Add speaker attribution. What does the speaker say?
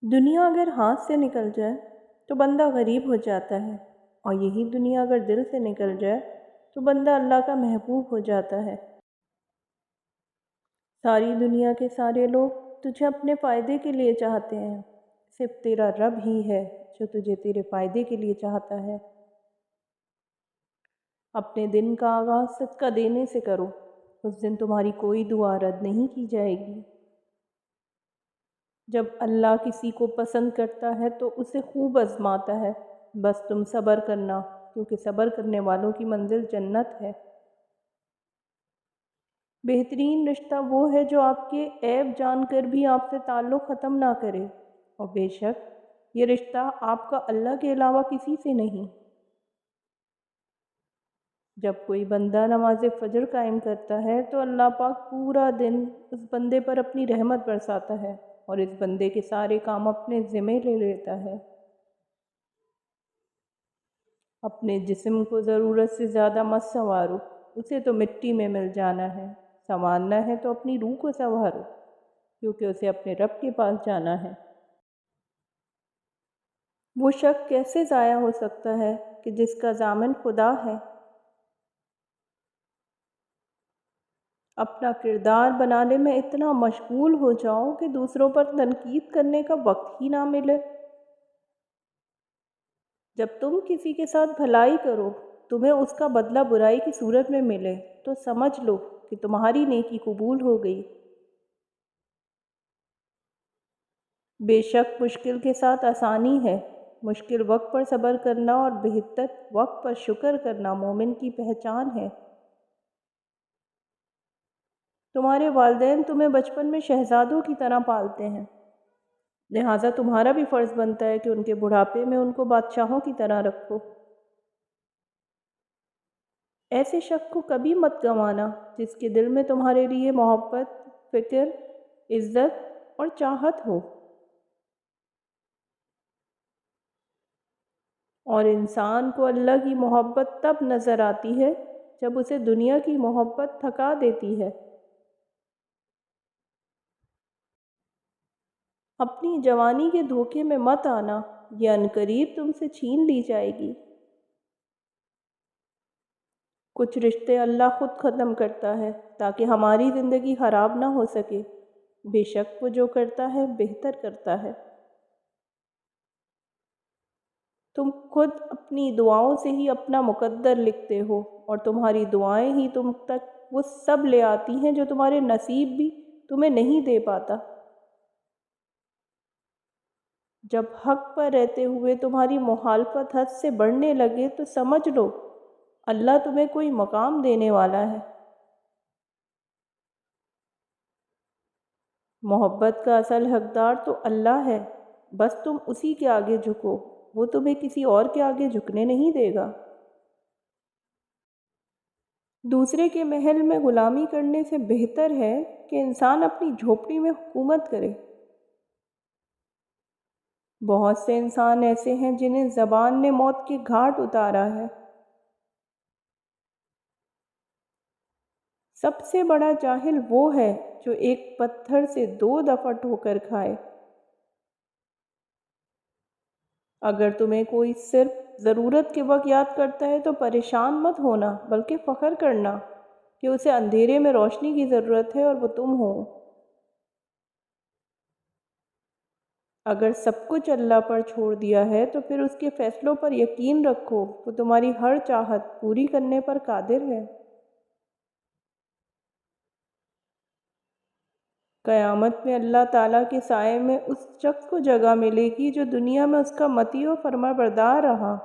Speaker 1: دنیا اگر ہاتھ سے نکل جائے تو بندہ غریب ہو جاتا ہے، اور یہی دنیا اگر دل سے نکل جائے تو بندہ اللہ کا محبوب ہو جاتا ہے۔ ساری دنیا کے سارے لوگ تجھے اپنے فائدے کے لیے چاہتے ہیں، صرف تیرا رب ہی ہے جو تجھے تیرے فائدے کے لیے چاہتا ہے۔ اپنے دن کا آغاز صدقہ دینے سے کرو، اس دن تمہاری کوئی دعا رد نہیں کی جائے گی۔ جب اللہ کسی کو پسند کرتا ہے تو اسے خوب آزماتا ہے، بس تم صبر کرنا، کیونکہ صبر کرنے والوں کی منزل جنت ہے۔ بہترین رشتہ وہ ہے جو آپ کے عیب جان کر بھی آپ سے تعلق ختم نہ کرے، اور بے شک یہ رشتہ آپ کا اللہ کے علاوہ کسی سے نہیں۔ جب کوئی بندہ نماز فجر قائم کرتا ہے تو اللہ پاک پورا دن اس بندے پر اپنی رحمت برساتا ہے، اور اس بندے کے سارے کام اپنے ذمہ لے لیتا ہے۔ اپنے جسم کو ضرورت سے زیادہ مت سنوارو، اسے تو مٹی میں مل جانا ہے۔ سنوارنا ہے تو اپنی روح کو سنوارو، کیونکہ اسے اپنے رب کے پاس جانا ہے۔ وہ شخص کیسے ضائع ہو سکتا ہے کہ جس کا ضامن خدا ہے؟ اپنا کردار بنانے میں اتنا مشغول ہو جاؤ کہ دوسروں پر تنقید کرنے کا وقت ہی نہ ملے۔ جب تم کسی کے ساتھ بھلائی کرو تمہیں اس کا بدلہ برائی کی صورت میں ملے تو سمجھ لو کہ تمہاری نیکی قبول ہو گئی۔ بے شک مشکل کے ساتھ آسانی ہے، مشکل وقت پر صبر کرنا اور بہتر وقت پر شکر کرنا مومن کی پہچان ہے۔ تمہارے والدین تمہیں بچپن میں شہزادوں کی طرح پالتے ہیں، لہٰذا تمہارا بھی فرض بنتا ہے کہ ان کے بڑھاپے میں ان کو بادشاہوں کی طرح رکھو۔ ایسے شخص کو کبھی مت گنوانا جس کے دل میں تمہارے لیے محبت، فکر، عزت اور چاہت ہو۔ اور انسان کو اللہ کی محبت تب نظر آتی ہے جب اسے دنیا کی محبت تھکا دیتی ہے۔ اپنی جوانی کے دھوکے میں مت آنا، یہ عنقریب تم سے چھین لی جائے گی۔ کچھ رشتے اللہ خود ختم کرتا ہے تاکہ ہماری زندگی خراب نہ ہو سکے، بے شک وہ جو کرتا ہے بہتر کرتا ہے۔ تم خود اپنی دعاؤں سے ہی اپنا مقدر لکھتے ہو، اور تمہاری دعائیں ہی تم تک وہ سب لے آتی ہیں جو تمہارے نصیب بھی تمہیں نہیں دے پاتا۔ جب حق پر رہتے ہوئے تمہاری مخالفت حد سے بڑھنے لگے تو سمجھ لو اللہ تمہیں کوئی مقام دینے والا ہے۔ محبت کا اصل حقدار تو اللہ ہے، بس تم اسی کے آگے جھکو، وہ تمہیں کسی اور کے آگے جھکنے نہیں دے گا۔ دوسرے کے محل میں غلامی کرنے سے بہتر ہے کہ انسان اپنی جھوپڑی میں حکومت کرے۔ بہت سے انسان ایسے ہیں جنہیں زبان نے موت کے گھاٹ اتارا ہے۔ سب سے بڑا جاہل وہ ہے جو ایک پتھر سے 2 دفعہ ٹھوکر کھائے۔ اگر تمہیں کوئی صرف ضرورت کے وقت یاد کرتا ہے تو پریشان مت ہونا، بلکہ فخر کرنا کہ اسے اندھیرے میں روشنی کی ضرورت ہے اور وہ تم ہو۔ اگر سب کچھ اللہ پر چھوڑ دیا ہے تو پھر اس کے فیصلوں پر یقین رکھو، وہ تمہاری ہر چاہت پوری کرنے پر قادر ہے۔ قیامت میں اللہ تعالیٰ کے سائے میں اس شخص کو جگہ ملے گی جو دنیا میں اس کا مطیع و فرما بردار رہا۔